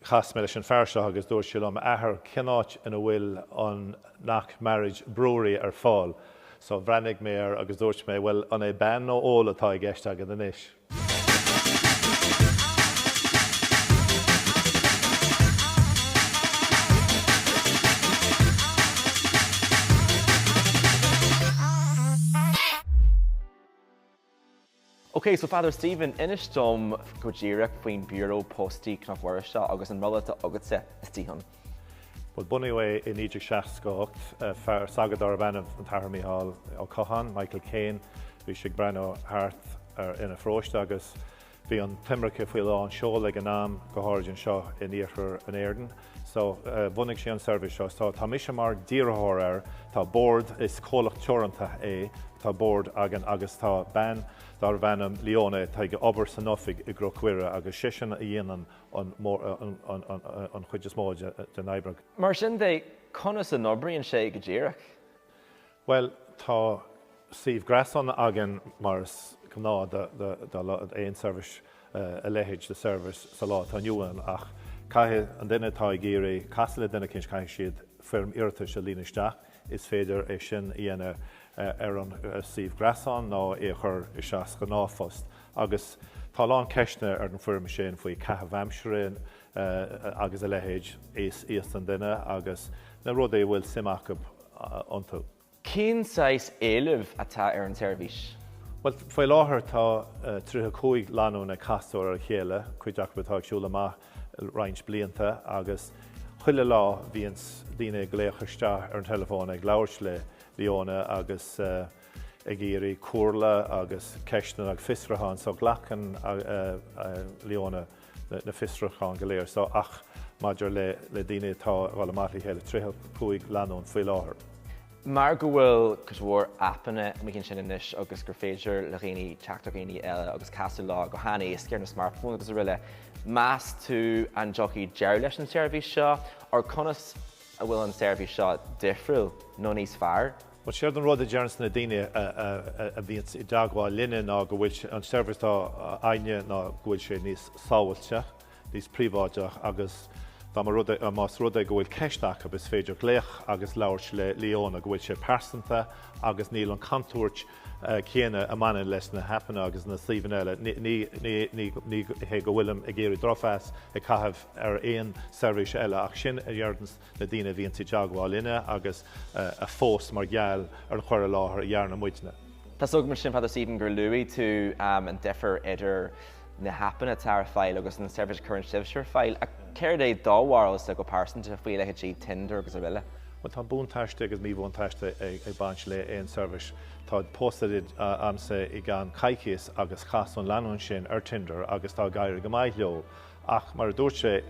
chas mé leis an fear seo agus dúir sílam athair cináit ina bhfuil an nach marriage brewery ar fáil. So bhreanig mé agus dúirt mé bhfuil an é ben nó óla atá i gceist agad inis. Okay, so Father Stephen, inis dom go ddíireach faoin bureau postí cnamhhuaire seo agus an rudta agatsa istíhan. Well, bunny way in Egypt Shascocht, fear sagadar ban of Labhair Mícheál ó Cohan, Michael Caine, vi sig brano hart in a frost agus vi an timmerke fuil an show like an am goharjan shaw in Eacher an Erden. So bunnig sé an service show. So tá mis mar dírahor tá board is cholach toranta tá board agan agus tá ban dar vanam Leone tá go ober sanofig I grocuire agus sian a dhéanaan an chuidir smó de Neibrag. Mar sin dé conas an obrion sé go ddíireach? Well, tá Steve Grasson agan mars cumná the service a leis the service sa lá tá nniuan ach caithe an duine tá géirí casla duine cinn caiith siad firm irta se línisteach is féidir é sin dhéana an Steve Grasson ná é chur I seas go náfost. Agus tá lán ceisne an firm sin faoi caitheamh amsúrin agus a lehéid éas an duine agus na rud é bhfuil simach antú. Cén sais éileh atá an seirbhís? Well, foioi láthair tá 35 leanú na castóir ar chéile chuideach betá siúla má roinnt blianta agus chuile lá bhíons daine gléochaiste ar an telefón ag labhairt le Leone agus ag géirí cuarla agus ceisna ag fisracháin so ghlachan Leone na fisracháin go léir so ach maidir le daine tá bhil amáthaí chéile 35 leanún foioi láthair. Mar go bhfuil cosmhór appanna mé sin inis agus gur féidir le réí teacht a réí eile agus casú lá go hána is cear na smartphone agus riile más tú an jockey deir leis an seirbhís seo ar conas a bhfuil an seirbhís seo difriúil nó níos fearr? Well, sér an rud a dearnas na daine a bhíon I dagháil linne ná go bhfuil an seirbhís tá aine ná go bhfuil sé níos sábhailte, níos príomháideach agus Tá más rud go bhfuil ceisteach agus féidir gléach agus labhairt le Leone go bhfuil sé persanta agus níl an cantúirt chéine a mana leis na hapanna agus na Stephen eile ní hé go bhfuilm a géirí drofas I caitheamh ar éon seirbhís eile ach sin a dhearnas na daine bhíonn sa deagháil linne agus a fós mar gheall ar an chuir láthair a dhearna muoitne. Tás mar sin Father Stephen gur luí tú an defer idir na hapanna tar fáil agus an seirbhís current sibseir fáil a céir é dáhhails le go pásanta faoi le tí Tinder agus a bhile. Well, tá búntaiste agus mí búntaiste ag baint le éon seirbhís. Tá postad amsa I gan caiicias agus chasan leanún sin ar Tinder agus tá gaiir go maith leo ach mar dúirt sé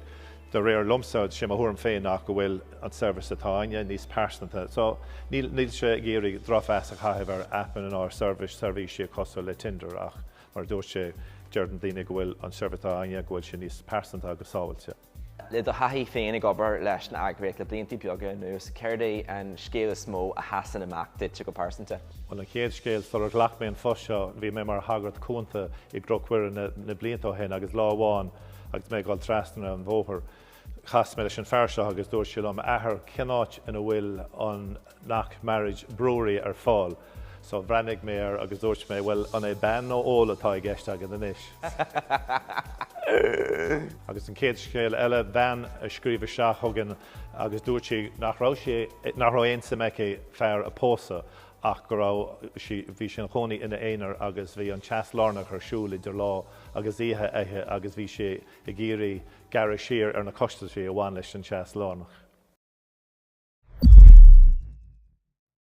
de réir lumsaid sem a thuairm féin nach go bhfuil an seirbhís atá aine níos persanta. So níl sé géirí drofas a caitheamh ar appan an áir seirbhís sé cosú le Tinder ach mar dúirt sé deardan daine go bhfuil an seirbhís atá aine go bhfuil sé níos persanta agus sábhailte. Le do haí féin ag obair leis na agréic le bliantí beaga nuas céir é an scéal smó a hasan amach duite go pásanta. Well, an chéad scéal tar ghlach mé an foseo bhí mé mar hagart cúnta I grocuire na blianta hen agus láháin agus mé gáil trasna an bhóthar. Chas mé leis an fear seo agus dúir sílam athair cináit ina bhfuil an nach marriage brewery ar fáil. So bhreanig mé agus dúirt mé bhfuil an é ben nó óla atá I gceist agad inis. Agus an céad scéal eile ben a scríomh seach thugan agus dúirt sí nach rá aon sa meice fearr a pósa ach go rá bhí sin chonaí ina éonar agus bhí an teas lárnach ar siúil idir lá agus ihe agus bhí sé I géirí gar siar ar na costa sé a bhain leis an teas lárnach.